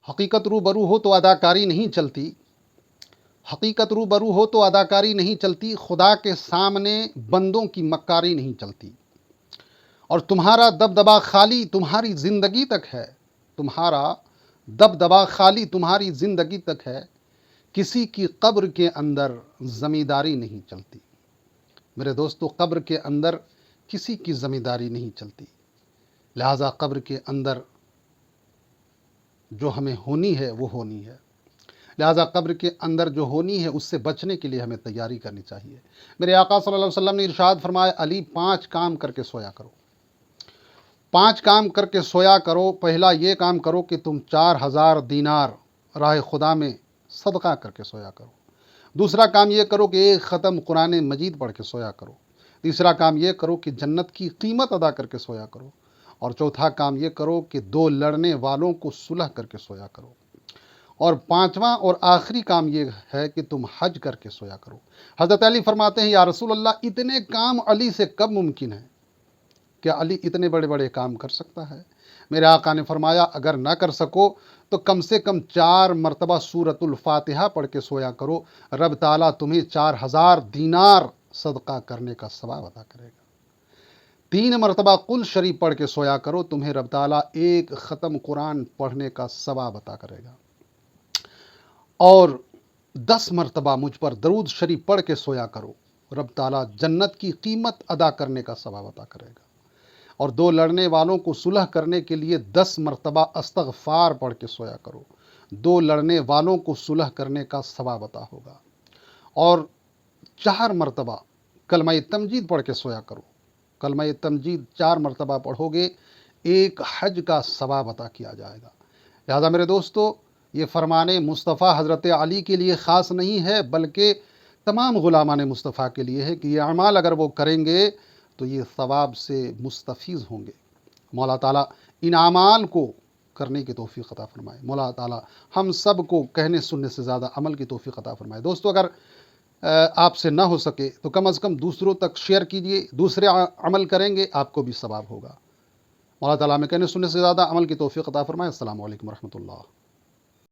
حقیقت روبرو ہو تو اداکاری نہیں چلتی، حقیقت روبرو ہو تو اداکاری نہیں چلتی، خدا کے سامنے بندوں کی مکاری نہیں چلتی، اور تمہارا دبدبا خالی تمہاری زندگی تک ہے، تمہارا دبدبا خالی تمہاری زندگی تک ہے، کسی کی قبر کے اندر زمینداری نہیں چلتی۔ میرے دوستو، قبر کے اندر کسی کی زمینداری نہیں چلتی، لہذا قبر کے اندر جو ہمیں ہونی ہے وہ ہونی ہے، لہذا قبر کے اندر جو ہونی ہے اس سے بچنے کے لیے ہمیں تیاری کرنی چاہیے۔ میرے آقا صلی اللہ علیہ وسلم نے ارشاد فرمایا، علی 5 کام کر کے سویا کرو، 5 کام کر کے سویا کرو۔ پہلا یہ کام کرو کہ تم 4000 دینار راہ خدا میں صدقہ کر کے سویا کرو۔ دوسرا کام یہ کرو کہ 1 ختم قرآن مجید پڑھ کے سویا کرو۔ تیسرا کام یہ کرو کہ جنت کی قیمت ادا کر کے سویا کرو۔ اور چوتھا کام یہ کرو کہ 2 لڑنے والوں کو صلح کر کے سویا کرو۔ اور 5واں اور آخری کام یہ ہے کہ تم حج کر کے سویا کرو۔ حضرت علی فرماتے ہیں، یا رسول اللہ، اتنے کام علی سے کب ممکن ہے؟ کیا علی اتنے بڑے بڑے کام کر سکتا ہے؟ میرے آقا نے فرمایا، اگر نہ کر سکو تو کم سے کم 4 مرتبہ سورۃ الفاتحہ پڑھ کے سویا کرو، رب تعالیٰ تمہیں 4000 دینار صدقہ کرنے کا ثواب عطا کرے گا۔ 3 مرتبہ قل شریف پڑھ کے سویا کرو، تمہیں رب تعالیٰ 1 ختم قرآن پڑھنے کا ثواب عطا کرے گا۔ اور 10 مرتبہ مجھ پر درود شریف پڑھ کے سویا کرو، رب تعالیٰ جنت کی قیمت ادا کرنے کا ثواب عطا کرے گا۔ اور 2 لڑنے والوں کو صلح کرنے کے لیے 10 مرتبہ استغفار پڑھ کے سویا کرو، 2 لڑنے والوں کو صلح کرنے کا ثواب عطا ہوگا۔ اور 4 مرتبہ کلمہ تمجید پڑھ کے سویا کرو، کلمہ تمجید 4 مرتبہ پڑھو گے، 1 حج کا ثواب عطا کیا جائے گا۔ لہذا میرے دوستو، یہ فرمان مصطفیٰ حضرت علی کے لیے خاص نہیں ہے، بلکہ تمام غلامان مصطفیٰ کے لیے ہے کہ یہ اعمال اگر وہ کریں گے تو یہ ثواب سے مستفیض ہوں گے۔ مولا تعالیٰ ان اعمال کو کرنے کی توفیق عطا فرمائے۔ مولا تعالیٰ ہم سب کو کہنے سننے سے زیادہ عمل کی توفیق عطا فرمائے۔ دوستو، اگر آپ سے نہ ہو سکے تو کم از کم دوسروں تک شیئر کیجئے، دوسرے عمل کریں گے آپ کو بھی ثواب ہوگا۔ مولا تعالیٰ ہمیں کہنے سننے سے زیادہ عمل کی توفیق عطا فرمائے۔ السلام علیکم ورحمۃ اللہ۔